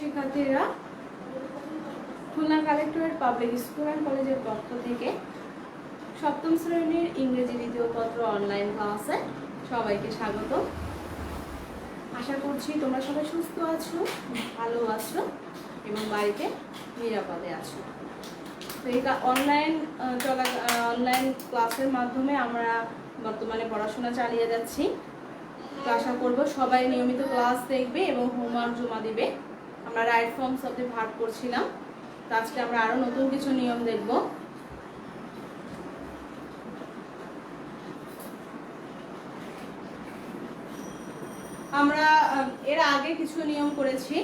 শিক্ষার্থীরা, Khulna collectorate public school and কলেজের পক্ষ থেকে সপ্তম শ্রেণীর ইংরেজি দ্বিতীয় পত্র অনলাইন ক্লাসে সবাইকে স্বাগত। আশা করছি তোমরা সবাই সুস্থ আছো, ভালো আছো এবং বাড়িতে নিরাপদে আছো। তো এই অনলাইন ক্লাসের মাধ্যমে আমরা বর্তমানে পড়াশোনা চালিয়ে যাচ্ছি। তো আশা করব সবাই নিয়মিত ক্লাস দেখবে এবং হোমওয়ার্ক জমা দিবে। আমরা right forms of the verb করছিলাম, তো আজকে আমরা আরো নতুন কিছু নিয়ম দেখব। আমরা এর আগে কিছু নিয়ম করেছি,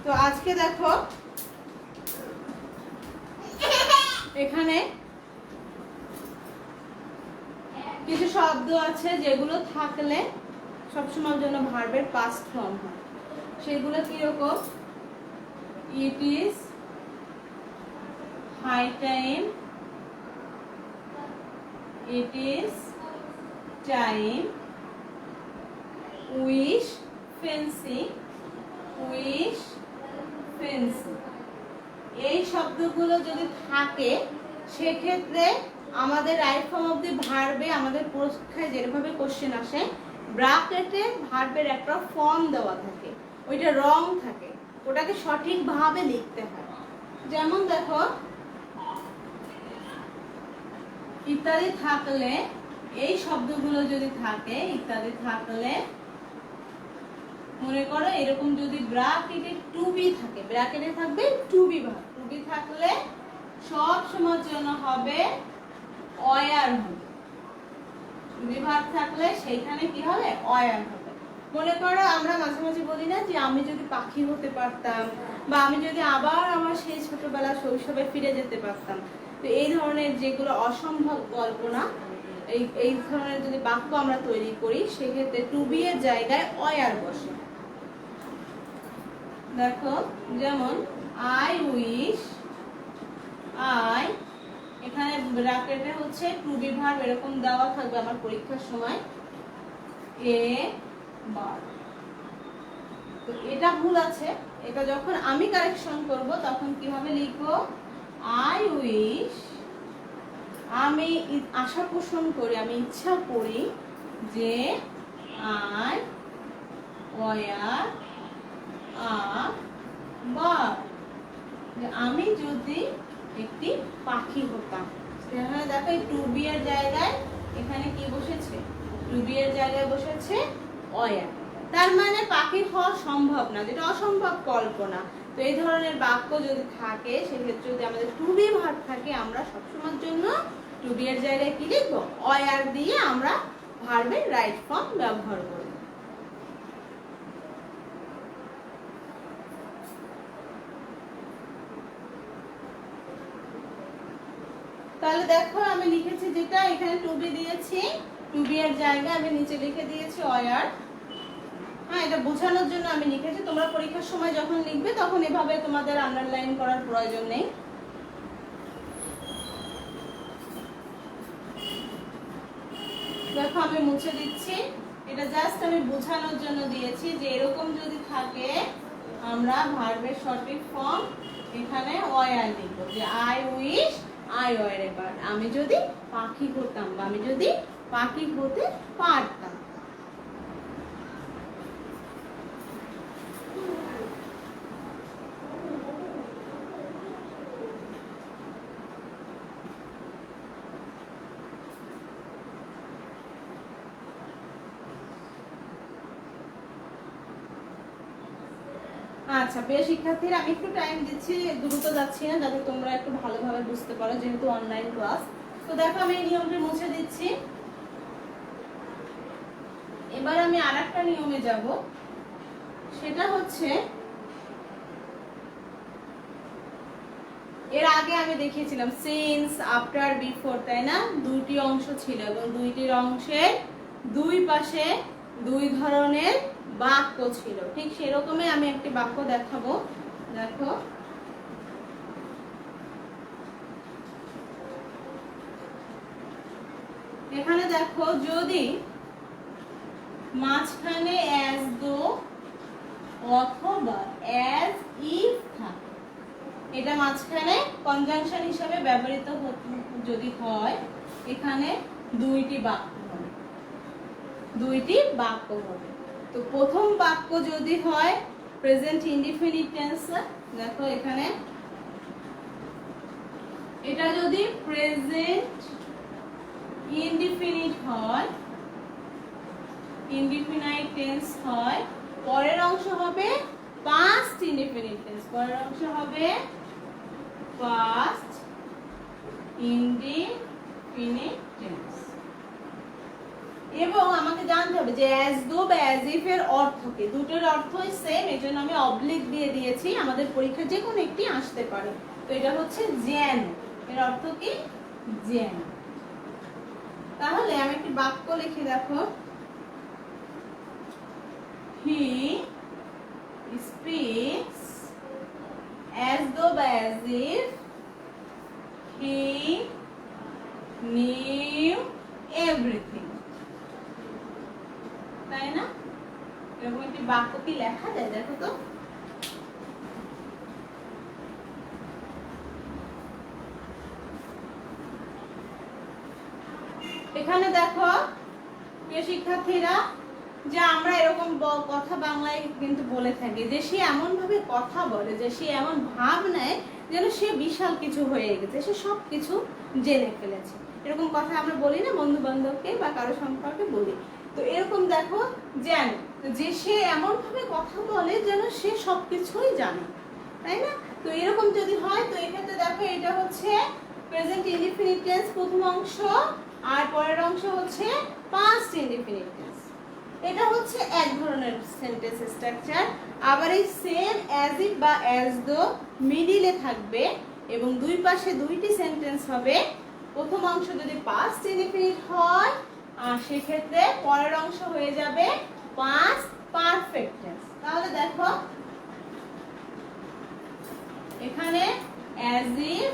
তো আজকে দেখো এখানে কিছু শব্দ আছে যেগুলো থাকলে সবসময়ের জন্য ভার্বের পাস্ট ফর্ম হয়। সেগুলো কিরকম? It is high time, it is time, wish, fancy, wish, fancy. এই শব্দগুলো যদি থাকে সেক্ষেত্রে আমাদের রাইট ফর্ম অফ দি ভার্বে আমাদের পরীক্ষায় যেভাবে কোশ্চেন আসে, ব্র্যাকেটে ভার্বের একটা ফর্ম দেওয়া থাকে, ওইটা রং থাকে, ওটাকে সঠিকভাবে লিখতে হয়। যেমন দেখো, ইত্যাদি থাকলে, এই শব্দগুলো যদি থাকে ইত্যাদি থাকলে, মনে করো এরকম যদি ব্র্যাকেটে টু বি থাকে, ব্র্যাকেটে থাকবে to be verb, to be থাকলে সব সময়ের জন্য হবে অয়ার হবে। টু বি ভার্ব থাকলে সেইখানে কি হবে? অয়ার হবে। মনে করো আমরা মাঝে মাঝে বলি না যে আমি যদি পাখি হতে পারতাম, বা আমি যদি আবার আমার সেই ছোটবেলা শৈশবে ফিরে যেতে পারতাম। তো এই ধরনের যেগুলো অসম্ভব কল্পনা, এই ধরনের যদি বাক্য আমরা তৈরি করি সেক্ষেত্রে টু বি এর জায়গায় অয়ার বসে। দেখো, যেমন আই উইশ, আই, এখানে ব্র্যাকেটে হচ্ছে টু বি ভার্ব এরকম দেওয়া থাকবে আমার পরীক্ষার সময়, এ বার। তো এটা ভুল আছে, এটা যখন আমি কারেকশন করব তখন কিভাবে লিখবো? আই উইশ, আমি আশা পোষণ করি, আমি ইচ্ছা করি যে আই ওয়ার আ বার্ড, যে আমি যদি একটি পাখি হতাম। সেখানে দেখো এই টু বি এর জায়গায় এখানে কি বসেছে? টু বি এর জায়গায় বসেছে অয়ার। তার মানে পাখি হওয়া সম্ভব না, যেটা অসম্ভব কল্পনা। তো এই ধরনের বাক্য যদি থাকে সেক্ষেত্রে যদি আমাদের টু বি ভার্ব থাকে, আমরা সবসময়ের জন্য টু বি এর জায়গায় কি লিখবো? অয়ার দিয়ে আমরা ভার্বের রাইট ফর্ম ব্যবহার করব। তাহলে দেখো আমি লিখেছি যেটা, এখানে টু বি দিয়েছি, টু বি এর জায়গায় আমি নিচে লিখে দিয়েছি অয়ার। হ্যাঁ, এটা বোঝানোর জন্য আমি লিখেছি। তোমরা পরীক্ষার সময় যখন লিখবে তখন এভাবে তোমাদের আন্ডারলাইন করার প্রয়োজন নেই। দেখো আমি মুছে দিচ্ছি, এটা জাস্ট আমি বোঝানোর জন্য দিয়েছি যে এরকম যদি থাকে আমরা ভার্বের সঠিক ফর্ম এখানে ওয়ার লিখবো, যে I wish I were a bird, আমি যদি পাখি হতাম বা আমি যদি পাখি হতে পারতাম। আচ্ছা, প্রিয় শিক্ষার্থীরা, আমি একটু টাইম দিচ্ছি, দ্রুত যাচ্ছি না, যাতে তোমরা একটু ভালোভাবে বুঝতে পারো, যেহেতু অনলাইন ক্লাস। তো দেখো আমি এই নিয়মটি মুছে দিচ্ছি। এবার আমি আরেকটা নিয়মে যাব, সেটা হচ্ছে এর আগে আমি দেখিয়েছিলাম সিন্স, আফটার, বিফোর, তাই না? দুইটি অংশ ছিল এবং দুইটির অংশের দুই পাশে দুই ধরনের বাক্য ছিল। ঠিক সেরকমই আমি একটি বাক্য দেখাবো। দেখো, এখানে দেখো, যদি মাঝখানে অ্যাজ দো অথবা অ্যাজ ইফ থাকে, এটা মাঝখানে কনজাংশন হিসাবে ব্যবহৃত যদি হয়, এখানে দুইটি বাক্য হবে, দুইটি বাক্য হবে। তো প্রথম বাক্য যদি হয় প্রেজেন্ট ইনডিফিনিট টেন্স, দেখো এখানে এটা যদি প্রেজেন্ট ইনডিফিনিট হয়, ইনডিফিনাইট টেন্স হয়, পরের অংশ হবে পাস্ট ইনডিফিনিট টেন্স, পরের অংশ হবে পাস্ট ইনডিফিনিট টেন্স। এবং আমাকে জানতে হবে যে অ্যাজ দো বা অ্যাজ ইফ এর অর্থ কি, দুটোর অর্থই সেম, এজন্য আমি অবলিক দিয়ে দিয়েছি, আমাদের পরীক্ষা যে কোনো একটি আসতে পারে। তো এটা হচ্ছে যেন, এর অর্থ কি যেন। তাহলে আমি একটি বাক্য লিখি, দেখো হি স্পিক্স as though বা as if he knew everything, তাই না? এরকম একটি বাক্য কি লেখা যায় দেখো তো। এখানে দেখো প্রিয় শিক্ষার্থীরা, যে আমরা এরকম কথা বাংলায় কিন্তু বলে থাকি যে সে এমন ভাবে কথা বলে, যে সে এমন ভাব নেয় যেন সে বিশাল কিছু হয়ে গেছে, সে সব কিছু জেনে ফেলেছে। এরকম কথা আমরা বলি না বন্ধু বান্ধবকে বা কারো সম্পর্কে বলি। তো এরকম দেখো যেন, যে সে এমন ভাবে কথা বলে যেন সে সবকিছুই জানে, তাই না? তো এরকম যদি হয়, তো এক্ষেত্রে দেখো এটা হচ্ছে প্রেজেন্ট ইনডিফিনিট টেন্স প্রথম অংশ, আর পরের অংশ হচ্ছে পাস্ট ইনডিফিনিট টেন্স। এটা হচ্ছে এক ধরনের সেন্টেন্স স্ট্রাকচার। আবার এই সেম অ্যাজ ইফ বা অ্যাজ দো মিডিলে থাকবে এবং দুই পাশে দুইটি সেন্টেন্স হবে। প্রথম অংশ যদি পাস্ট ইনডিফিনিট হয়, আর সেক্ষেত্রে পরের অংশ হয়ে যাবে পাস্ট পারফেক্ট টেন্স। তাহলে দেখো এখানে অ্যাজ ইফ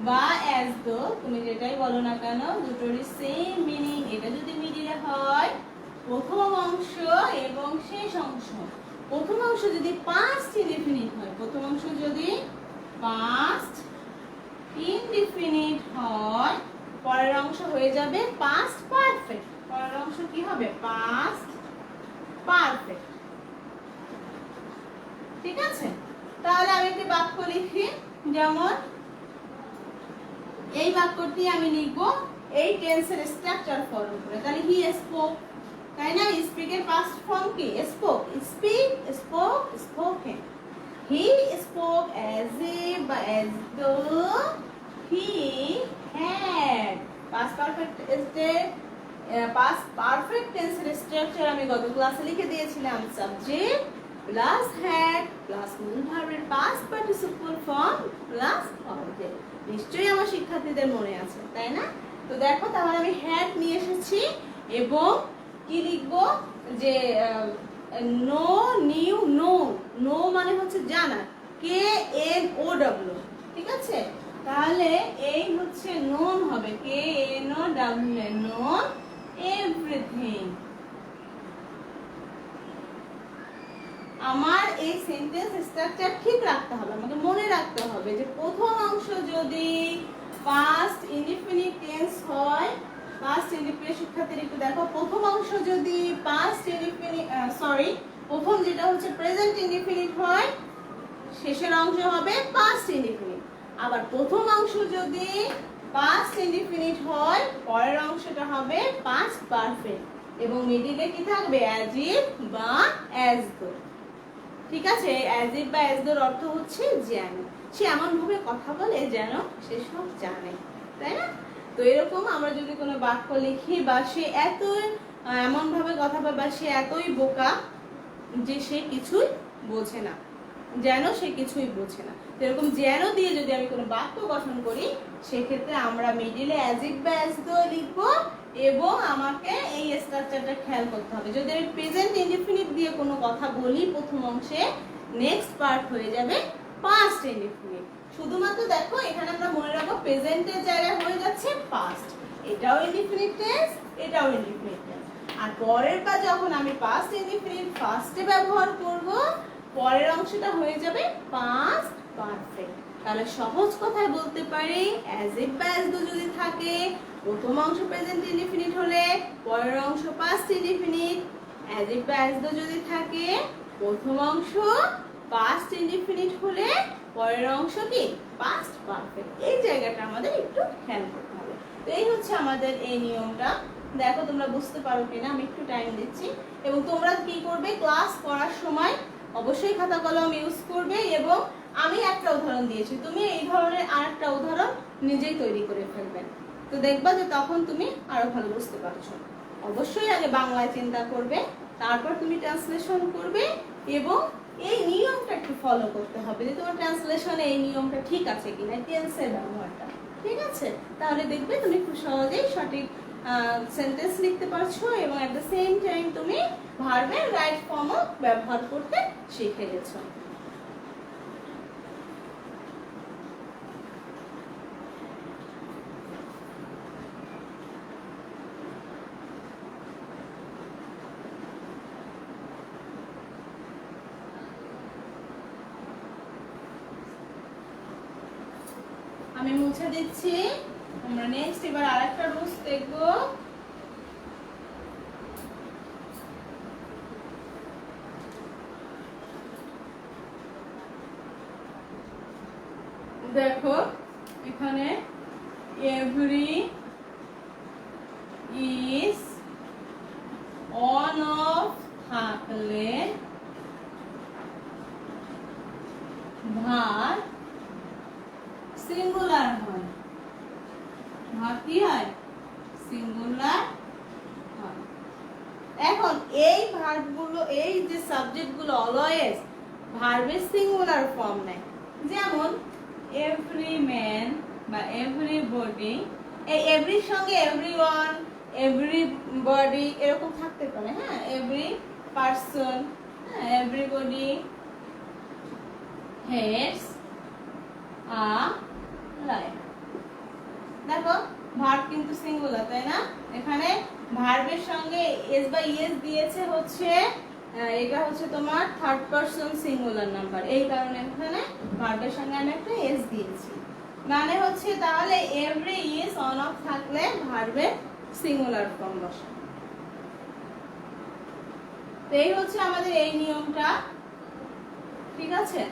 বা অ্যাজ দো, তুমি যেটাই বলো না কেন, দুটোরই সেম মিনিং। এটা যদি মিডিলে হয় প্রথম অংশ এবং শেষ অংশ, প্রথম অংশ যদি পাস্ট ইনডিফিনিট হয়, প্রথম অংশ যদি পাস্ট ইনডিফিনিট হয়, পরের অংশ হয়ে যাবে পাস্ট পারফেক্ট। পরের অংশ কি হবে? Past perfect. ঠিক আছে? তাহলে আমি একটি বাক্য লিখি, যেমন এই বাক্যটি আমি লিখব এই টেন্সের স্ট্রাকচার ফলো করে। তাহলে হি স্পোক, তাই না? স্পিকের পাস্ট ফর্ম কি? Spoke. Speak, spoke, spoken. He spoke as if বা as though he had. Past perfect past perfect টেন্সের স্ট্রাকচার আমি গত ক্লাসে লিখে দিয়েছিলাম। সাবজেক্ট প্লাস হ্যাড প্লাস মূল ভার্বের past participle form plus object. নিশ্চয়ই আমার শিক্ষার্থীদের মনে আছে, তাই না? তো দেখো, তাহলে আমি হ্যাড নিয়ে এসেছি এবং কি লিখবো, যে নো নিউ নো। নো মানে হচ্ছে জানা, কে এন ও ডব্লিউ। ঠিক আছে? তাহলে এই হচ্ছে নোন হবে, K N O W, known everything. আমার এই সেন্টেন্স স্ট্রাকচার ঠিক রাখতে হবে, আমাকে মনে রাখতে হবে যে প্রথম অংশ যদি পাস্ট ইনডিফিনিট টেন্স হয়, পাস্ট ইনডিফিনিট শিক্ষার্থীরা একটু দেখো, প্রথম অংশ যদি পাস্ট ইনডিফিনিট প্রথম যেটা হচ্ছে প্রেজেন্ট ইনডিফিনিট হয়, শেষের অংশ হবে পাস্ট ইনডিফিনিট। আবার প্রথম অংশ যদি পাস্ট ইনডিফিনিট হয়, পরের অংশটা হবে পাস্ট পারফেক্ট এবং মিডিলে কি থাকবে? অ্যাজ ইফ বা অ্যাজ দো। ঠিক আছে? অ্যাজ ইফ বা অ্যাজ দোর অর্থ হচ্ছে যেন, সে এমন ভাবে কথা বলে যেন সে সব জানে, তাই না? তো এরকম আমরা যদি কোনো বাক্য লিখি, বা সে এমন ভাবে কথা বলে, বা সে এতই বোকা যে সে কিছুই বোঝে না, যেন সে কিছুই বোঝে না। এরকম যেন দিয়ে যদি আমি কোনো বাক্য গঠন করি, সেক্ষেত্রে আমরা মিডিলে অ্যাজ ইফ বা অ্যাজ দো লিখবো এবং আমাকে এই স্ট্রাকচারটা খেয়াল করতে হবে। যদি আমি প্রেজেন্ট ইনডিফিনিট দিয়ে কোনো কথা বলি প্রথম অংশে, নেক্সট পার্ট হয়ে যাবে পাস্ট ইনডিফিনিট। শুধুমাত্র দেখো এখানে আমরা মনে রাখবো প্রেজেন্টের জায়গায় হয়ে যাচ্ছে পাস্ট, এটাও ইনডিফিনিট টেন্স, এটাও ইনডিফিনিট টেন্স। আর পরের বার যখন আমি পাস্ট ইনডিফিনিট ফার্স্টে ব্যবহার করব, পরের অংশটা হয়ে যাবে পাস্ট পারফেক্ট। তাহলে সহজ কথায় বলতে পারি অ্যাজ ইফ বা অ্যাজ দো যদি থাকে, প্রথম অংশ প্রেজেন্ট ইনডিফিনিট হলে পরের অংশ পাস্ট ইনডিফিনিট। অ্যাজ ইফ বা অ্যাজ দো যদি থাকে, প্রথম অংশ পাস্ট ইনডিফিনিট হলে পরের অংশ কি পাস্ট পারফেক্ট। এই জায়গাটা আমাদের একটু খেয়াল করতে হবে। তো এই হচ্ছে আমাদের এই নিয়মটা। দেখো তোমরা বুঝতে পারো কিনা, আমি একটু টাইম দিচ্ছি। এবং তোমরা কি করবে, ক্লাস করার সময় অবশ্যই খাতা কলম ইউজ করবে। এবং আমি একটা উদাহরণ দিয়েছি, তুমি এই ধরনের আরেকটা উদাহরণ নিজেই তৈরি করে ফেলবে। তো দেখবা যে তখন তুমি আরো ভালো বুঝতে পারছো। অবশ্যই আগে বাংলায় চিন্তা করবে, তারপর তুমি ট্রান্সলেশন করবে। এবং এই নিয়মটা একটু ফলো করতে হবে যে তোমার ট্রান্সলেশনে এই নিয়মটা ঠিক আছে কিনা, টেন্সের ব্যবহারটা ঠিক আছে। তাহলে দেখবে তুমি খুব সহজেই সঠিক সেন্টেন্স লিখতে পারছো এবং এট দ্য সেম টাইম তুমি ভার্বের রাইট ফর্মও ব্যবহার করতে শিখে গেছো। আমি মুছে দিচ্ছি। আমরা নেক্সট এবার আরেকটা রুলস দেখব। দেখো এখানে এভরি ইজ অন অফ থাকলে ভার সিঙ্গুলার হয়। ভার কি হয়? সিঙ্গুলার হয়। এখন এই ভার্বগুলো, এই যে সাবজেক্টগুলো অলওয়েজ ভার্বের সিঙ্গুলার ফর্ম নেয়। যেমন এভরি ম্যান বা এভরিবডি, এই এভরির সঙ্গে এভরিওয়ান, এভরিবডি এরকম থাকতে পারে। হ্যাঁ, every person, everybody has a life. দেখো ভার্ব কিন্তু সিঙ্গুলার, তাই না? এখানে ভার্বের সঙ্গে এস বা ইএস দিয়েছে হচ্ছে, এটা হচ্ছে তোমার থার্ড পারসন সিঙ্গুলার নাম্বার। এই কারণে এখানে ভার্বের সঙ্গে আমি একটা এস দিয়েছি। মানে হচ্ছে তাহলে এভরি ইজ অন অফ থাকলে ভার্বের সিঙ্গুলার ফর্ম বসে। তো এই হচ্ছে আমাদের এই নিয়মটা, ঠিক আছে?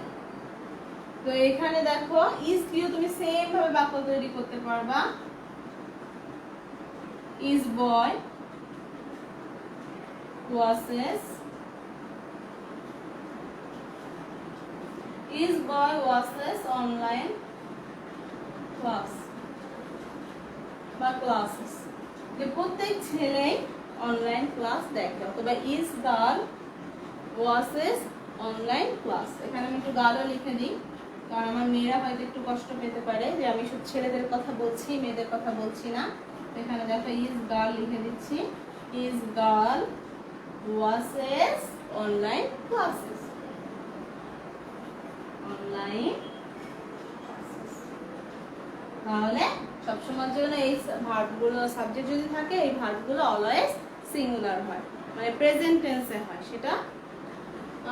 তো এখানে দেখো ইজ দিও তুমি সেম ভাবে বাক্য তৈরি করতে পারবা। Is boy watches, is boy watches online class বা ক্লাসেস, যে প্রত্যেক ছেলে অনলাইন ক্লাস দেখে। অথবা is girl watches online class. এখানে আমি একটু গার্লও লিখে দিই, কারণ আমার মেয়েরা হয়তো একটু কষ্ট পেতে পারে যে আমি শুধু ছেলেদের কথা বলছি, মেয়েদের কথা বলছি না। এখানে দেখো ইজ গার্ল লিখে দিচ্ছি। Is girl watches online classes, online. তাহলে সবসময়ের জন্য এই ভার্বগুলো, সাবজেক্ট যদি থাকে এই ভার্বগুলো অলওয়েজ সিঙ্গুলার হয়, মানে প্রেজেন্ট টেন্সে হয়। সেটা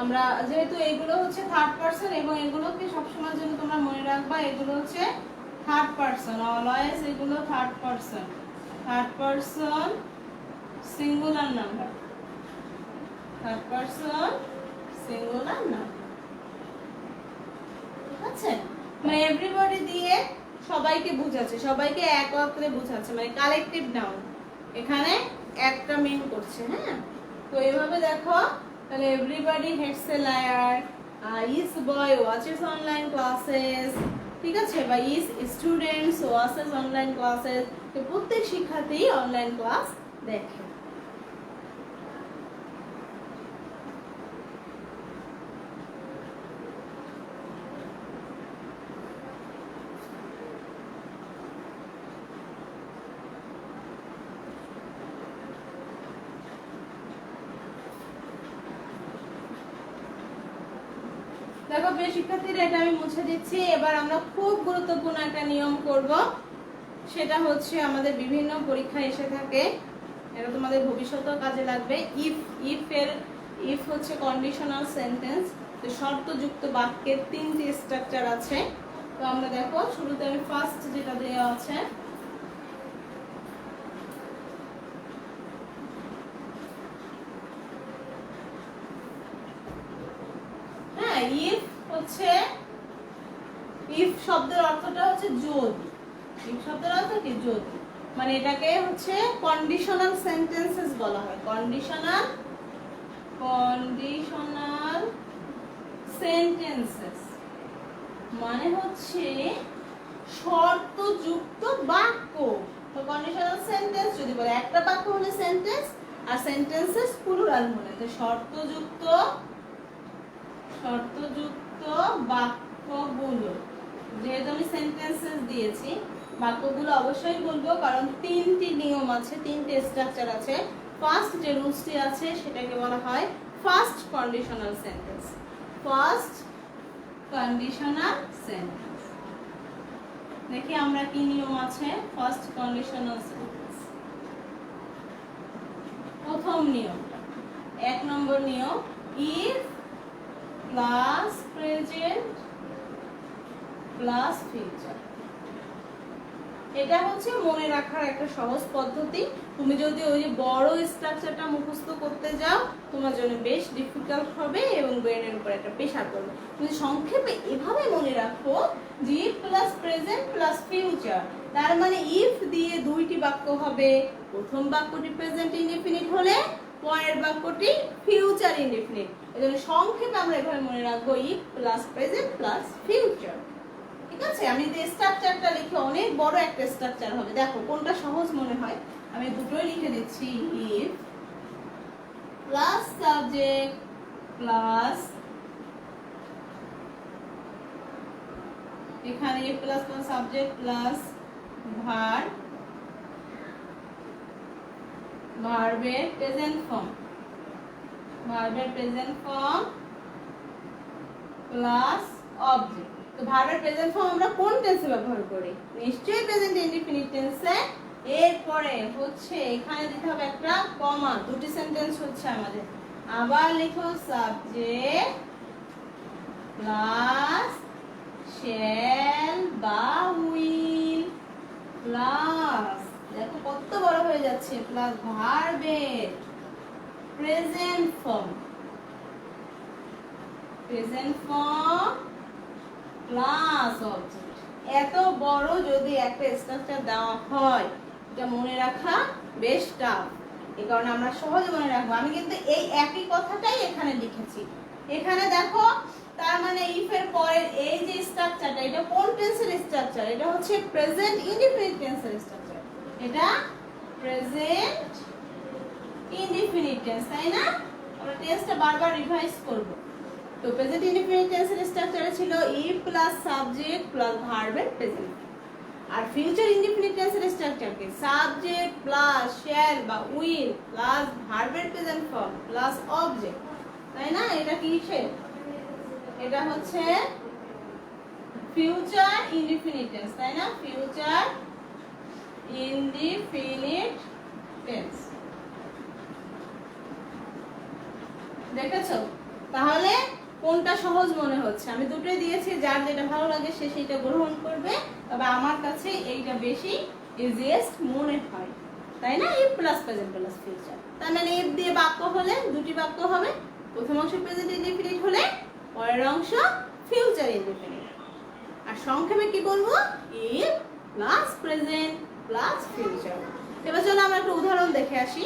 আমরা যেহেতু এগুলো হচ্ছে থার্ড পারসন, এবং এগুলোকে সবসময়ের জন্য তোমরা মনে রাখবা এগুলো হচ্ছে থার্ড পারসন, অলওয়েজ এগুলো third person, third person singular number, third person singular number, ঠিক আছে? মানে এভরিবডি দিয়ে সবাইকে বোঝাচ্ছে, সবাইকে এক অক্ষরে বোঝাচ্ছে, মানে কালেকটিভ নাউন এখানে একটা মিন করছে। হ্যাঁ, তো এইভাবে দেখো। তাহলে everybody hates a liar, is boy watches online classes, ঠিক আছে? বা is students watches online classes. তো প্রত্যেক শিক্ষার্থী অনলাইন ক্লাস দেখে। দেখো প্রিয় শিক্ষার্থীরা, এটা আমি মুছে দিচ্ছি। এবার আমরা খুব গুরুত্বপূর্ণ একটা নিয়ম করব, সেটা হচ্ছে আমাদের বিভিন্ন পরীক্ষা এসে থাকে এটা তোমাদের ভবিষ্যতেও কাজে লাগবে। ইফ হচ্ছে কন্ডিশনাল সেন্টেন্স, তো শর্তযুক্ত বাক্যের 3টি স্ট্রাকচার আছে। তো আমরা দেখো শুরুতে আমি ফার্স্ট যেটা দেওয়া আছে, হ্যাঁ ইফ হচ্ছে, ইফ শব্দের অর্থটা হচ্ছে যদি। ইফ শব্দের অর্থ কি? যদি। মানে এটাকে হচ্ছে কন্ডিশনাল সেন্টেন্সেস বলা হয়। কন্ডিশনাল সেন্টেন্সেস মানে হচ্ছে শর্তযুক্ত বাক্য। তো কন্ডিশনাল সেন্টেন্স যদি বলে একটা বাক্য হলে সেন্টেন্স, আর সেন্টেন্সেস প্লুরাল হলে তো শর্তযুক্ত বাক্যগুলো। যেহেতু আমি সেন্টেন্সেস দিয়েছি, বাক্যগুলো অবশ্যই বলবো, কারণ 3টি নিয়ম আছে, 3টে স্ট্রাকচার আছে। ফার্স্ট যে রুলসটি আছে সেটাকে বলা হয় first conditional sentence. First conditional sentence, দেখি আমরা কি নিয়ম আছে ফার্স্ট কন্ডিশনাল সেন্টেন্স। প্রথম নিয়মটা, 1 নম্বর নিয়ম, if plus present plus future. এটা হচ্ছে মনে রাখার একটা সহজ পদ্ধতি। তুমি যদি ওই যে বড় স্ট্রাকচারটা মুখস্থ করতে যাও, তোমার জন্য বেশ ডিফিকাল্ট হবে এবং ব্রেনের উপর একটা প্রেশার পড়বে। তুমি সংক্ষেপে এভাবে মনে রাখো যে if plus present plus future, তার মানে ইফ দিয়ে 2টি বাক্য হবে। প্রথম বাক্যটি প্রেজেন্ট ইনডেফিনিট হলে পরের বাক্যটি ফিউচার ইনডেফিনিট। এজন্য সংক্ষেপে আমরা এভাবে মনে রাখবো if plus present plus future. ঠিক আছে, আমি যে স্ট্রাকচারটা লিখি অনেক বড় একটা স্ট্রাকচার হবে। দেখো কোনটা সহজ মনে হয়, আমি দুটোই লিখে দিচ্ছি। ইফ প্লাস সাবজেক্ট প্লাস, এখানে if plus plus subject plus verb, ভার্বের প্রেজেন্ট ফর্ম, ভার্বের প্রেজেন্ট ফর্ম প্লাস অবজেক্ট। তো ভার্বের প্রেজেন্ট ফর্ম আমরা কোন টেন্সে ব্যবহার করি? নিশ্চয়ই প্রেজেন্ট ইনডিফিনিট টেন্সে। এরপরে হচ্ছে এখানে দিতে হবে একটা কমা, 2টি সেন্টেন্স হচ্ছে আমাদের। আবার লিখো সাবজেক্ট প্লাস শ্যাল বা উইল প্লাস, দেখো কত বড় হয়ে যাচ্ছে, প্লাস ভার্বের present form, present form plus object. এত বড় যদি একটা স্ট্রাকচার দেওয়া হয়, এটা মনে রাখা বেশ টাফ। এই কারণে আমরা সহজে মনে রাখবো। আমি কিন্তু এই একই কথাটাই এখানে লিখেছি। এখানে দেখো, তার মানে ইফ এর পরের এই যে স্ট্রাকচারটা, এটা কোন টেন্সের স্ট্রাকচার? এটা হচ্ছে প্রেজেন্ট ইনডিফিনিট টেন্সের স্ট্রাকচার। এটা প্রেজেন্ট ইনডিফিনিট টেন্স, তাই না? আমরা টেন্সটা বারবার রিভাইজ করব। তো প্রেজেন্ট ইনডিফিনিট টেন্সের স্ট্রাকচারে ছিল ইফ প্লাস সাবজেক্ট প্লাস ভার্বের প্রেজেন্ট। আর ফিউচার ইনডিফিনিট টেন্সের স্ট্রাকচার কি? সাবজেক্ট প্লাস শ্যাল বা উইল প্লাস ভার্বের প্রেজেন্ট ফর্ম প্লাস অবজেক্ট, তাই না? এটা কিসের? এটা হচ্ছে ফিউচার ইনডিফিনিট টেন্স, তাই না? Future indefinite tense. দেখেছো? তাহলে কোনটা সহজ মনে হচ্ছে? আমি দুটোই দিয়েছি, যার যেটা ভালো লাগে সে সেটা গ্রহণ করবে। তবে আমার কাছে এইটা বেশি ইজিয়েস্ট মনে হয়, তাই না? If plus present plus future, তার মানে ইফ দিয়ে বাক্য হলে 2টি বাক্য হবে। প্রথম অংশ প্রেজেন্ট ইনডিফিনিট হলে পরের অংশ ফিউচার ইনডিফিনিট। আর সংক্ষেপে কি বলবো? If plus present plus future. এবার চলো আমরা একটা উদাহরণ দেখে আসি।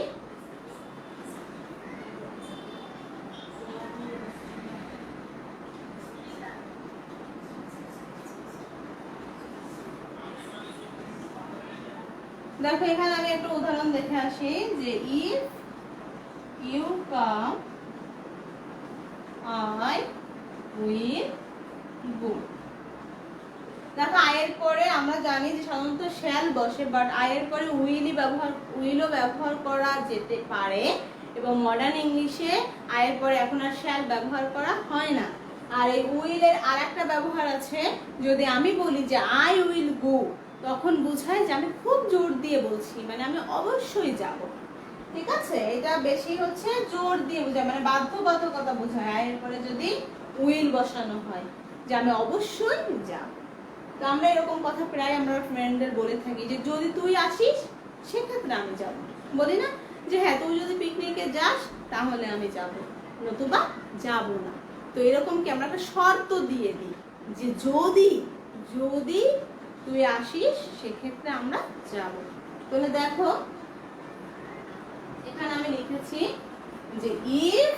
দেখো এখানে আমি একটা উদাহরণ দেখে আসি যে if you come I will go. দেখো আয়ের পরে আমরা জানি যে সাধারণত শ্যাল বসে, বাট আয়ের পরে উইলও ব্যবহার করা যেতে পারে, এবং মডার্ন ইংলিশে আয়ের পরে এখন আর শ্যাল ব্যবহার করা হয় না। আর এই উইলের আর একটা ব্যবহার আছে, যদি আমি বলি যে আই উইল গো, তখন বোঝায় যে আমি খুব জোর দিয়ে বলছি, মানে আমি অবশ্যই যাব। ঠিক আছে, এটা বেশি হচ্ছে জোর দিয়ে বোঝায়, মানে বাধ্যবাধকতা বোঝায়। আর এরপরে যদি উইল বসানো হয় যে আমি অবশ্যই যাব। তো আমরা এরকম কথা প্রায় আমরা ফ্রেন্ডদের বলে থাকি যে যদি তুই আসিস সেক্ষেত্রে আমি যাব, বলি না যে হ্যাঁ তুই যদি পিকনিকে যাস তাহলে আমি যাব, নতুবা যাব না। তো এরকম কি আমরা একটা শর্ত দিয়ে দিই যে যদি যদি তুই আসিস সেক্ষেত্রে আমরা যাব। তাহলে দেখো এখানে আমি লিখেছি যে if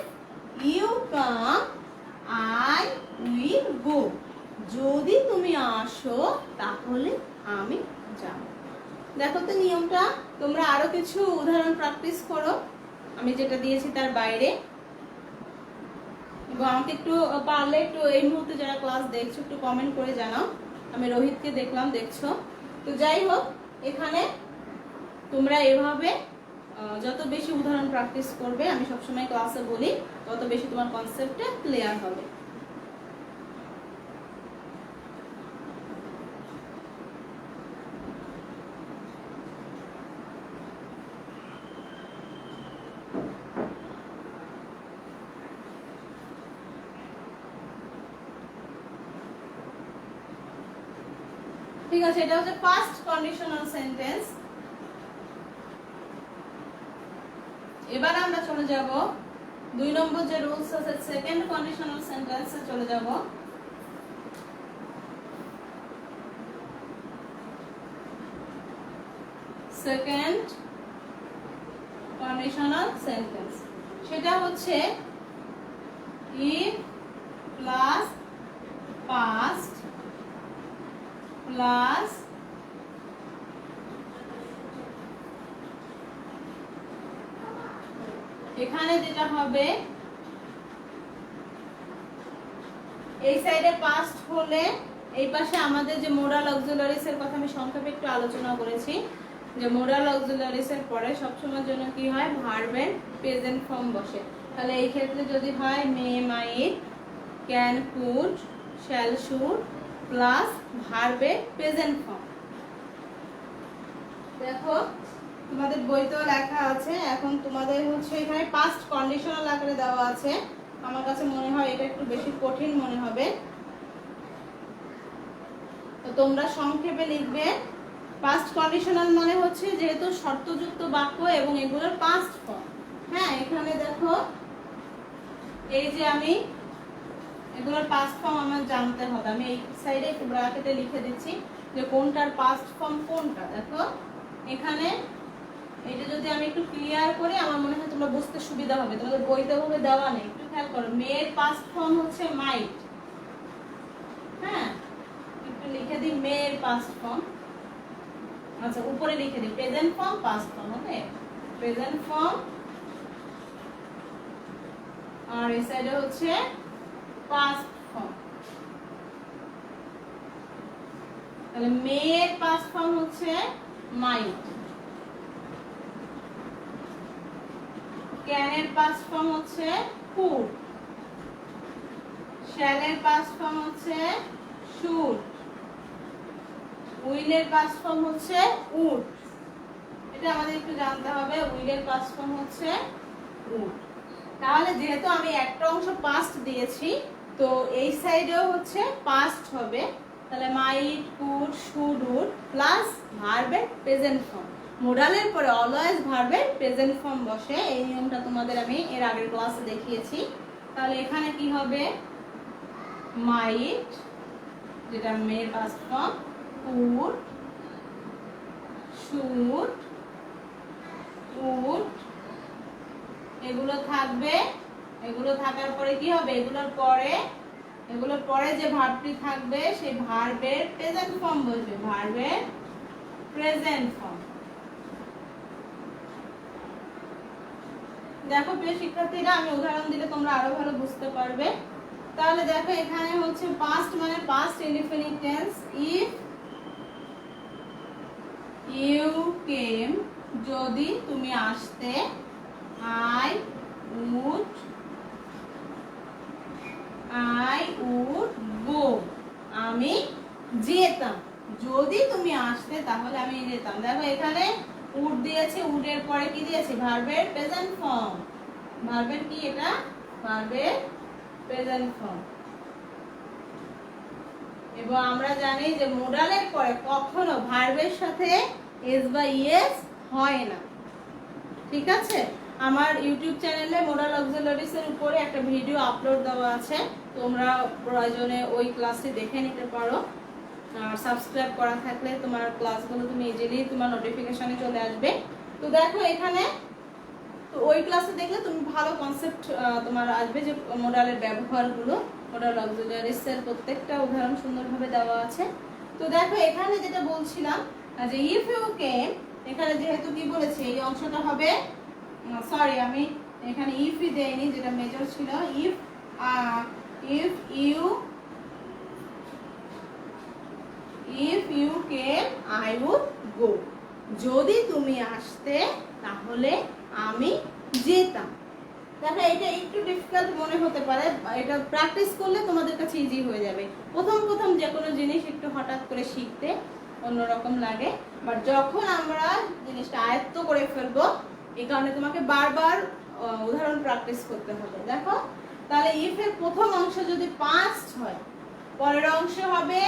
you come I will go, যদি তুমি আসো তাহলে আমি যাব। দেখো তো নিয়মটা, তোমরা আরো কিছু উদাহরণ প্র্যাকটিস করো আমি যেটা দিয়েছি তার বাইরে, এবং আমাকে একটু পারলে একটু এই মুহূর্তে যারা ক্লাস দেখছো একটু কমেন্ট করে জানাও। আমি রোহিতকে দেখলাম দেখছো। তো যাই হোক, এখানে তোমরা এভাবে যত বেশি উদাহরণ প্র্যাকটিস করবে, আমি সবসময় ক্লাসে বলি, তত বেশি তোমার কনসেপ্টে ক্লিয়ার হবে। ঠিক আছে, এটা হচ্ছে ফার্স্ট কন্ডিশনাল সেন্টেন্স। এবার আমরা চলে যাব 2 নম্বর যে রুলস আছে সেকেন্ড কন্ডিশনাল সেন্টেন্সে চলে যাব। সেকেন্ড কন্ডিশনাল সেন্টেন্স সেটা হচ্ছে ইফ প্লাস পাস্ট প্লাস এখানে যেটা হবে এই সাইডে পাস্ট হলে এই পাশে আমাদের যে মোরাল অক্সিলারিজ এর কথা আমি সংক্ষেপে একটু আলোচনা করেছি, যে মোরাল অক্সিলারিজ এর পরে সবসময়ের জন্য কি হয় ভার্বের প্রেজেন্ট ফর্ম বসে। তাহলে এই ক্ষেত্রে যদি হয় may might can could shall should plus ভার্বের প্রেজেন্ট ফর্ম। দেখো তোমাদের বইতেও লেখা আছে, এখন তোমাদের হচ্ছে এখানে পাস্ট কন্ডিশনাল আকারে দেওয়া আছে। আমার কাছে মনে হয় এটা একটু বেশি কঠিন মনে হবে, তো তোমরা সংক্ষেপে লিখবে পাস্ট কন্ডিশনাল মানে হচ্ছে যেহেতু শর্তযুক্ত বাক্য এবং এগুলোর পাস্ট ফর্ম। হ্যাঁ, এখানে দেখো এই যে আমি এগুলোর পাস্ট ফর্ম আমার জানতে হবে, আমি এই সাইডে একটু ব্র্যাকেটে লিখে দিচ্ছি যে কোনটার পাস্ট ফর্ম কোনটা। দেখো এখানে এটা যদি আমি একটু ক্লিয়ার করি আমার মনে হয় তোমরা বুঝতে সুবিধা হবে, তোমাদের বইতে ভাবে দেওয়া নেই, একটু খেয়াল করো। মেয়ের পাস্ট ফর্ম হচ্ছে মাইট, হ্যাঁ একটু লিখে দিই মেয়ের পাস্ট ফর্ম। আচ্ছা উপরে লিখে দিই present form past form, okay present form, আর এই সাইডে হচ্ছে পাস্ট ফর্ম। তাহলে মেয়ের পাস্ট ফর্ম হচ্ছে মাইট, ক্যানের পাস্ট ফর্ম হচ্ছে কুড, শ্যালের পাস্ট ফর্ম হচ্ছে শুড, উইলের পাস্ট ফর্ম হচ্ছে উড। এটা আমাদের একটু জানতে হবে, উইলের পাস্ট ফর্ম হচ্ছে উড। তাহলে যেহেতু আমি একটা অংশ পাস্ট দিয়েছি তো এই সাইডেও হচ্ছে পাস্ট হবে, তাহলে মাইট কুড শুড উড প্লাস ভার্বের প্রেজেন্ট ফর্ম। মোডালের পরে অলওয়েজ ভার্বের প্রেজেন্ট ফর্ম বসে, এই নিয়মটা তোমাদের আমি এর আগের ক্লাসে দেখিয়েছি। তাহলে এখানে কি হবে মাইট যেটা মেয়ের past form, could should would এগুলো থাকবে। এগুলো থাকার পরে কি হবে এগুলোর পরে যে ভার্বটি থাকবে সেই ভার্বের প্রেজেন্ট ফর্ম বসবে, ভার্বের প্রেজেন্ট ফর্ম। দেখো প্রিয় শিক্ষার্থীরা, আমি উদাহরণ দিলে তোমরা আরো ভালো বুঝতে পারবে। তাহলে দেখো এখানে হচ্ছে পাস্ট মানে past indefinite tense. If you came যদি তুমি আসতে, আই উড গো আমি যেতাম। যদি তুমি আসতে তাহলে আমি যেতাম। দেখো এখানে উড দিয়েছে, উডের পরে কি দিয়েছে? ভার্বের প্রেজেন্ট ফর্ম। ভার্বের কি এটা? ভার্বের প্রেজেন্ট ফর্ম। এবং আমরা জানি যে মোডালের পরে কখনো ভার্বের সাথে এস বা ইএস হয় না। ঠিক আছে, আমার ইউটিউব চ্যানেলে মোডাল অক্সিলারিজ এর উপরে একটা ভিডিও আপলোড দেওয়া আছে, তোমরা প্রয়োজনে ওই ক্লাসটি দেখে নিতে পারো। আর সাবস্ক্রাইব করা থাকলে তোমার ক্লাসগুলো তুমি ইজিলি তোমার নোটিফিকেশনে চলে আসবে। তো দেখো এখানে, তো ওই ক্লাসে দেখলে তুমি ভালো কনসেপ্ট তোমার আসবে যে মোডালের ব্যবহারগুলো, মোডাল অক্সিলারিজ এর প্রত্যেকটা উদাহরণ সুন্দরভাবে দেওয়া আছে। তো দেখো এখানে যেটা বলছিলাম যে ইফ ইউ কেম, এখানে যেহেতু কি বলেছে এই অংশটা হবে, সরি আমি এখানে ইফই দেইনি, যেটা মেজর ছিল। If you came I would go. যদি তুমি আসতে তাহলে আমি যেতাম। দেখো এটা একটু ডিফিকাল্ট মনে হতে পারে, এটা প্র্যাকটিস করলে তোমাদের কাছে ইজি হয়ে যাবে। প্রথম প্রথম যে কোনো জিনিস একটু হঠাৎ করে শিখতে অন্যরকম লাগে, বাট যখন আমরা জিনিসটা আয়ত্ত করে ফেলবো, এই কারণে তোমাকে বারবার উদাহরণ প্র্যাকটিস করতে হবে। দেখো তাহলে ইফ এর প্রথম অংশ যদি পাস্ট হয়, পরের অংশ হবে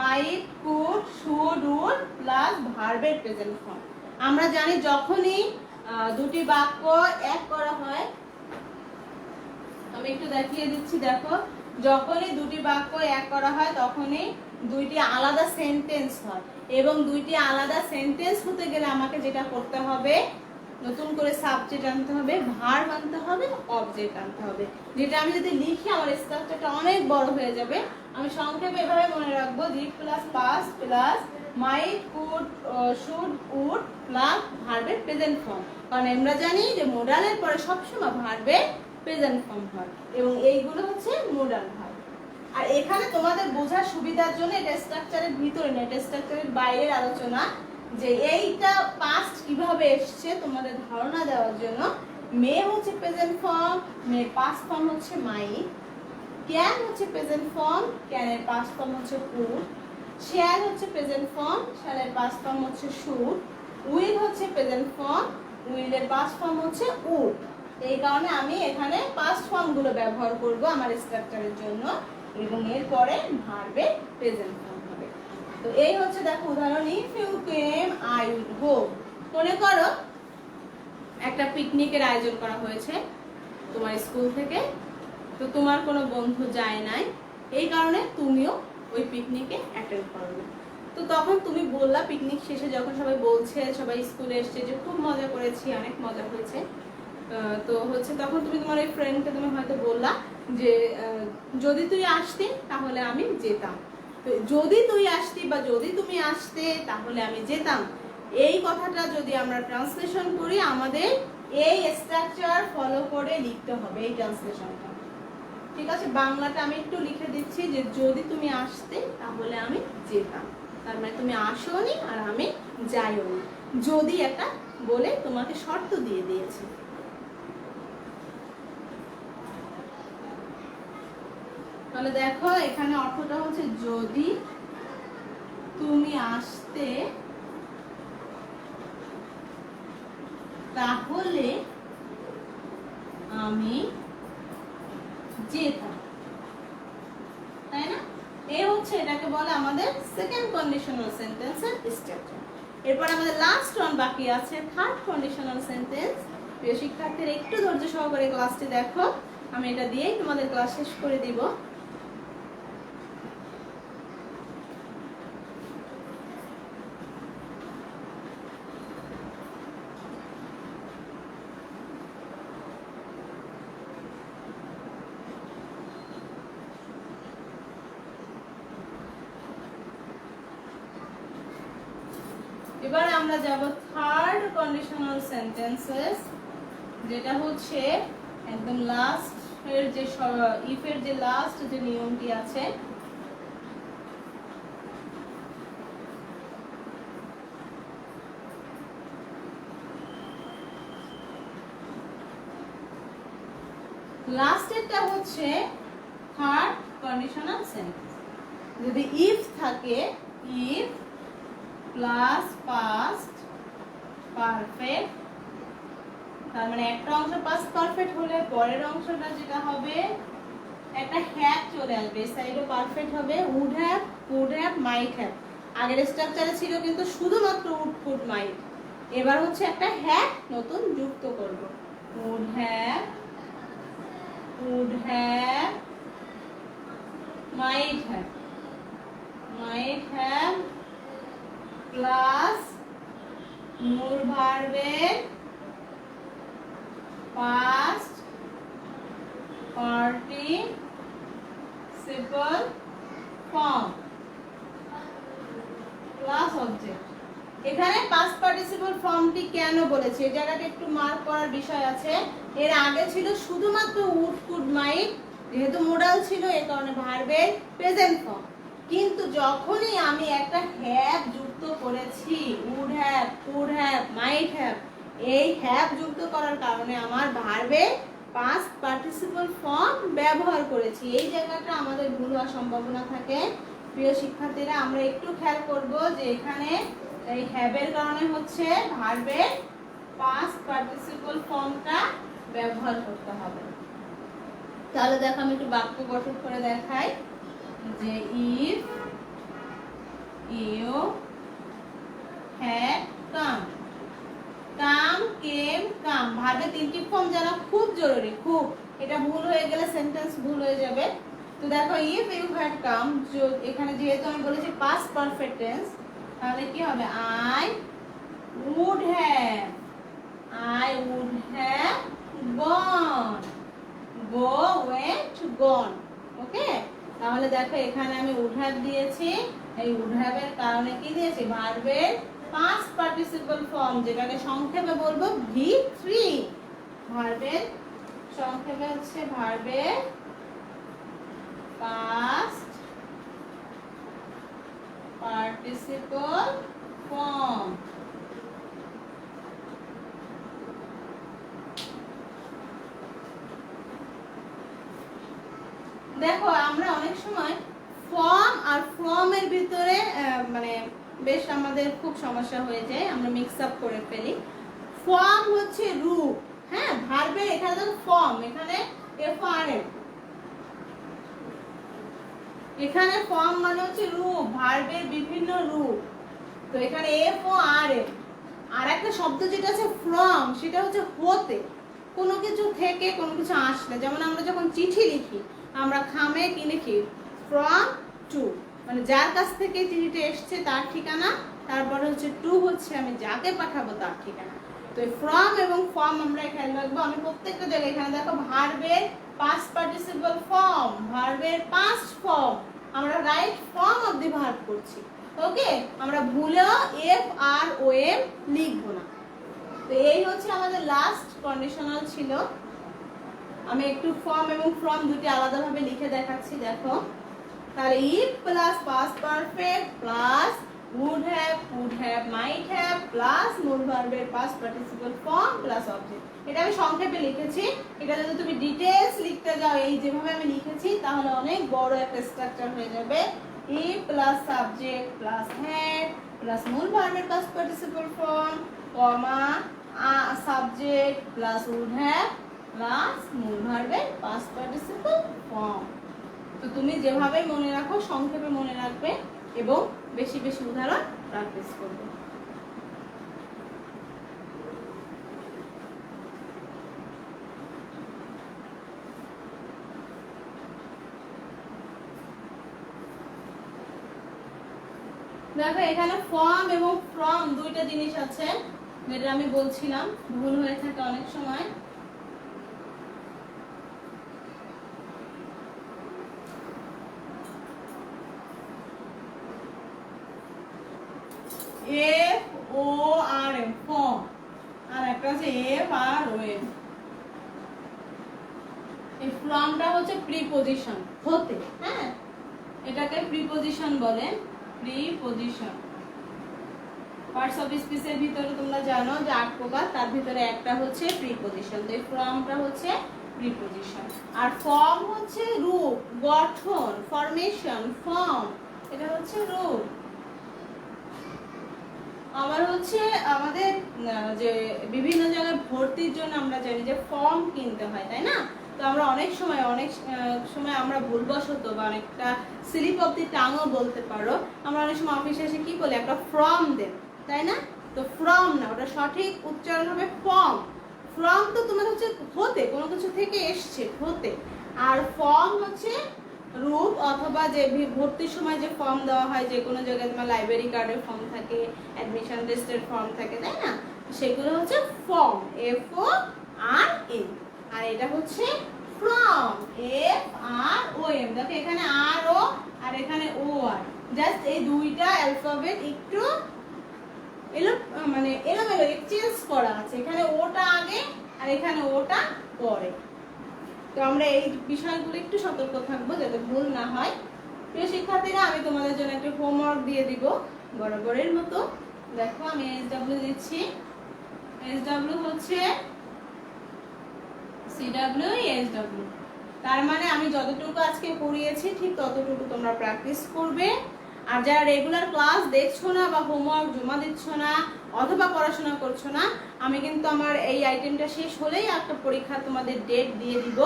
মাইট, কুড, শুড, উড প্লাস ভার্বের প্রেজেন্ট ফর্ম। আমরা জানি যখনই দুটি বাক্য এক করা হয়, আমি একটু দেখিয়ে দিচ্ছি। দেখো যখনই দুটি বাক্য এক করা হয় তখনই দুইটি আলাদা সেন্টেন্স হয়, এবং দুইটি আলাদা সেন্টেন্স হতে গেলে আমাকে যেটা করতে হবে, নতুন করে সাবজেক্ট আনতে হবে, ভার্ব আনতে হবে, অবজেক্ট আনতে হবে। যেটা আমি যদি লিখি আমার স্ট্রাকচারটা অনেক বড় হয়ে যাবে। আমি সংক্ষেপে এভাবে মনে রাখবো, did plus past plus might, could, should, would plus ভার্বের প্রেজেন্ট ফর্ম। কারণ আমরা জানি যে মোডালের পরে সবসময় ভার্বের প্রেজেন্ট ফর্ম হয়, এবং এইগুলো হচ্ছে মোডাল ভার্ব। আর এখানে তোমাদের বোঝার সুবিধার জন্য এটা স্ট্রাকচারের ভিতরে না, এটা স্ট্রাকচারের বাইরের আলোচনা, যে এইটা পাস্ট কিভাবে এসছে তোমাদের ধারণা দেওয়ার জন্য। মে হচ্ছে প্রেজেন্ট ফর্ম, মে পাস্ট ফর্ম হচ্ছে মাইট। ক্যান হচ্ছে প্রেজেন্ট ফর্ম, ক্যানের পাস্ট ফর্ম হচ্ছে কুড। শ্যাল হচ্ছে প্রেজেন্ট ফর্ম, শ্যালের পাস্ট ফর্ম হচ্ছে শুড। উইল হচ্ছে প্রেজেন্ট ফর্ম, উইলের পাস্ট ফর্ম হচ্ছে উড। এই কারণে আমি এখানে পাস্ট ফর্ম গুলো ব্যবহার করব আমার স্ট্রাকচারের জন্য, এবং এরপরে ভার্বের প্রেজেন্ট ফর্ম হবে। তো এই হচ্ছে দেখো উদাহরণ, if you came I would go. মনে করো একটা পিকনিকের আয়োজন করা হয়েছে তোমার স্কুল থেকে, তো তোমার কোনো বন্ধু যায় নাই, এই কারণে তুমিও ওই পিকনিকে অ্যাটেন্ড করবে। তো তখন তুমি বললা, পিকনিক শেষে যখন সবাই বলছে, সবাই স্কুলে এসছে যে খুব মজা করেছি, অনেক মজা হয়েছে, তো হচ্ছে তখন তুমি তোমার ওই ফ্রেন্ডকে তুমি হয়তো বললা যে যদি তুই আসতি তাহলে আমি যেতাম। তো যদি তুই আসতি বা যদি তুমি আসতে তাহলে আমি যেতাম, এই কথাটা যদি আমরা ট্রান্সলেশন করি, আমাদের এই স্ট্রাকচার ফলো করে লিখতে হবে এই ট্রান্সলেশনটা। ঠিক আছে, বাংলাটা আমি একটু লিখে দিচ্ছি, যে যদি তুমি আসতে তাহলে আমি যেতাম, তার মানে তুমি আসোনি আর আমি যাইওনি। যদি একটা বলে তোমাকে শর্ত দিয়ে দিয়েছে। তাহলে দেখো এখানে অর্থটা হচ্ছে, যদি তুমি আসতে তাহলে আমি যেতাম, তাই না? এই হচ্ছে, এটাকে বলে আমাদের সেকেন্ড কন্ডিশনাল সেন্টেন্সের স্ট্রাকচার। এরপর আমাদের লাস্ট ওয়ান বাকি আছে, থার্ড কন্ডিশনাল সেন্টেন্স। প্রিয় শিক্ষার্থীরা একটু ধৈর্য সহকারে ক্লাসটি দেখো, আমি এটা দিয়েই তোমাদের ক্লাস শেষ করে দিব। এবার আমরা যাব থার্ড কন্ডিশনাল সেন্টেন্সেস, যেটা হচ্ছে একদম লাস্ট এর যে ইফ এর যে লাস্ট যে নিয়মটি আছে, লাস্টেরটা হচ্ছে থার্ড কন্ডিশনাল সেন্টেন্স। যদি ইফ থাকে, ইফ প্লাস পাস্ট পারফেক্ট। তার মানে একটা অংশ পাস্ট পারফেক্ট হলে পরের অংশটা যেটা হবে একটা হ্যাভ চলে আসবে, এই সাইডও পারফেক্ট হবে। Would have, could have, might have. আগের স্ট্রাকচারে ছিল কিন্তু শুধুমাত্র উড, কুড, মাইট। এবার হচ্ছে একটা হ্যাভ নতুন যুক্ত করব। Would have, would have, might have plus মূল ভার্বের past participle form plus object। এখানে পাস্ট পার্টিসিপল ফর্মটি কেন বলেছি এই জায়গাটা একটু মার্ক করার বিষয় আছে। এর আগে ছিল শুধুমাত্র উড, কুড, মাইট, যেহেতু মোডাল ছিল এই কারণে ভার্বের প্রেজেন্ট ফর্ম। কিন্তু যখনই আমি একটা হ্যাভ যুক্ত করেছি, would have, could have, might have, এই হ্যাভ যুক্ত করার কারণে আমার ভার্বের পাস্ট পার্টিসিপল ফর্ম ব্যবহার করেছি। এই জায়গাটা আমাদের ভুল হওয়ার সম্ভাবনা থাকে। প্রিয় শিক্ষার্থীরা, আমরা একটু খেয়াল করব যে এখানে এই হ্যাভের কারণে হচ্ছে ভার্বের পাস্ট পার্টিসিপল ফর্মটা ব্যবহার করতে হবে। তাহলে দেখো আমি একটু বাক্য গঠন করে দেখাই যে ইফ ইউ হ্যাড কাম, কাম, কেম, কাম ভার্বের তিনটি ফর্ম জানা খুব জরুরি, খুব। এটা ভুল হয়ে গেলে সেন্টেন্স ভুল হয়ে যাবে। তো দেখো ইফ ইউ হ্যাড কাম, এখানে যেহেতু আমি বলেছি পাস্ট পারফেক্ট টেন্স, তাহলে কি হবে? I would have gone, go, went, gone। ওকে, তাহলে দেখো এখানে আমি would have দিয়েছি। এই would have এর কারণে কি দিয়েছি? ভার্বের পাস্ট পার্টিসিপল ফর্ম, যেটাকে সংক্ষেপে বলবো V3। ভার্বের সংক্ষেপে হচ্ছে ভার্বের পাস্ট participle form। দেখো আমরা অনেক সময় ফর্ম আর ফর্মের ভিতরে মানে বেশ আমাদের খুব সমস্যা হয়ে যায়, আমরা মিক্স আপ করে ফেলি। ফর্ম হচ্ছে রূপ, হ্যাঁ, ভার্বের এখানে দেখো ফর্ম, এখানে FRM, এখানে ফর্ম মানে হচ্ছে রূপ, ভার্বের বিভিন্ন রূপ। তো এখানে FORM। আর একটা শব্দ যেটা আছে ফ্রম, সেটা হচ্ছে হতে, কোনো কিছু থেকে কোনো কিছু আসলে। যেমন আমরা যখন চিঠি লিখি, আমরা খামে কি লিখি? ফ্রম টু, মানে যার কাছ থেকে চিঠিটা এসছে তার ঠিকানা, তারপরে হচ্ছে টু হচ্ছে আমি যাকে পাঠাবো তার ঠিকানা। তো এই ফ্রম এবং ফর্ম আমরা খেয়াল রাখবো। আমি প্রত্যেকটা জায়গায় এখানে দেখো ভার্বের পাস্ট পার্টিসিপল ফর্ম, ভার্বের পাস্ট ফর্ম, আমরা right form of the verb করছি। ওকে, আমরা ভুলেও FROM লিখবো না। তো এই হচ্ছে আমাদের লাস্ট কন্ডিশনাল ছিল। আমি একটু ফর্ম এবং ফ্রম দুটি আলাদাভাবে লিখে দেখাচ্ছি, দেখো। তাহলে if plus past perfect plus would have, could have, might have plus মূল ভার্বের past participle form plus object. এটা আমি সংক্ষেপে লিখেছি। এটা যদি তুমি ডিটেইলস লিখতে যাও এই যেভাবে আমি লিখেছি, তাহলে অনেক বড় একটা স্ট্রাকচার হয়ে যাবে। if plus subject plus had plus মূল ভার্বের past participle form, comma subject plus would have plus মূল ভার্বের পাস্ট পার্টিসিপল ফর্ম। তো তুমি যেভাবে মনে রাখো সংক্ষেপে মনে রাখবে এবং বেশি বেশি উদাহরণ প্র্যাকটিস করবে। দেখো এখানে ফর্ম এবং ফ্রম দুইটা জিনিস আছে, যেটা আমি বলছিলাম ভুল হয়ে থাকে অনেক সময়। FORM ফর্ম, আর একটা হচ্ছে FROM। এই ফর্মটা হচ্ছে প্রিপজিশন, হতে, হ্যাঁ, এটাকে প্রিপজিশন বলে। প্রিপজিশন পার্টস অফ স্পিচের ভিতরে তোমরা জানো যে 8 প্রকার, তার ভিতরে একটা হচ্ছে প্রিপজিশন। তো এই ফর্মটা হচ্ছে প্রিপজিশন। আর ফর্ম হচ্ছে রূপ, গঠন, ফরমেশন, ফর্ম, এটা হচ্ছে রূপ। আবার হচ্ছে আমাদের যে বিভিন্ন জায়গায় ভর্তির জন্য আমরা জানি যে ফর্ম কিনতে হয়, তাই না? তো আমরা অনেক সময় আমরা ভুলবশত বা অনেকটা স্লিপ অফ দি টাংও বলতে পারো, আমরা অনেক সময় অফিসে এসে কি বলি, একটা ফর্ম দেন, তাই না? তো ফর্ম না, ওটা সঠিক উচ্চারণ হবে ফর্ম। ফর্ম তো তোমার হচ্ছে হতে, কোনো কিছু থেকে এসছে, হতে। আর ফর্ম হচ্ছে রূপ, অথবা যে ভর্তির সময় যে ফর্ম দেওয়া হয়, যে কোনো জায়গায় তোমার লাইব্রেরি কার্ডের ফর্ম থাকে, অ্যাডমিশন টেস্টের ফর্ম থাকে, তাই না? সেগুলো হচ্ছে ফর্ম, FORM। আর এটা হচ্ছে ফ্রম, FROM। দেখো এখানে RO আর এখানে OR, জাস্ট এই দুইটা অ্যালফাবেট একটু এলোমেলো এক্সচেঞ্জ করা আছে, এখানে ওটা আগে আর এখানে ওটা পরে। তো আমরা এই বিষয়গুলো একটু সতর্ক থাকবো যাতে ভুল না হয়। প্রিয় শিক্ষার্থীরা, আমি তোমাদের জন্য একটা হোমওয়ার্ক দিয়ে দিব বরাবরের মতো। দেখো আমি SW দিচ্ছি। SW হচ্ছে CW SW, তার মানে আমি যতটুকু আজকে পড়িয়েছি ঠিক ততটুকু তোমরা প্র্যাকটিস করবে। আর যারা রেগুলার ক্লাস দেখছো না বা হোমওয়ার্ক জমা দিচ্ছ না অথবা পড়াশোনা করছো না, আমি কিন্তু আমার এই আইটেমটা শেষ হলেই একটা পরীক্ষা তোমাদের ডেট দিয়ে দিব।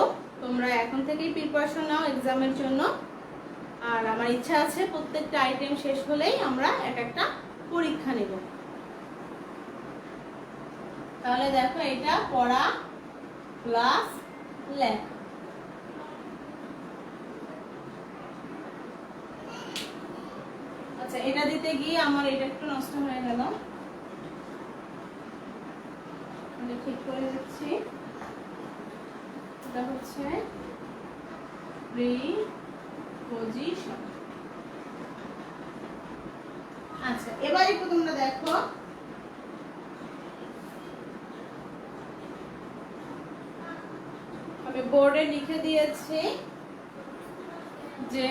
তোমরা এখন থেকেই প্রিপারেশন নাও এক্সামের জন্য। আর আমার ইচ্ছা আছে প্রত্যেকটা আইটেম শেষ হলেই আমরা একটা পরীক্ষা নেব। তাহলে দেখো, এটা পড়া প্লাস লেখা। আচ্ছা, এটা দিতে গিয়ে আমার এটা একটু নষ্ট হয়ে গেল, ঠিক করে দিচ্ছি। এটা হচ্ছে প্রিপজিশন। আচ্ছা, এবার একটু তোমরা দেখো, আমি বোর্ডে লিখে দিয়েছি যে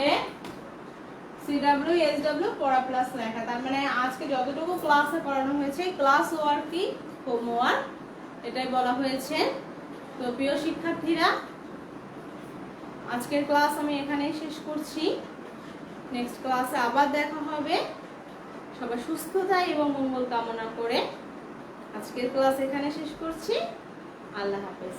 CW SW পড়া প্লাস লেখা। তার মানে আজকে যতটুকু ক্লাসে পড়ানো হয়েছে, ক্লাস ওয়ার্ক কি, হোমওয়ার্ক, এটাই বলা হয়েছে। তো প্রিয় শিক্ষার্থীরা, আজকের ক্লাস আমি এখানেই শেষ করছি। নেক্সট ক্লাসে আবার দেখা হবে। সবার সুস্থতা এবং মঙ্গল কামনা করে আজকের ক্লাস এখানে শেষ করছি। আল্লাহ হাফেজ।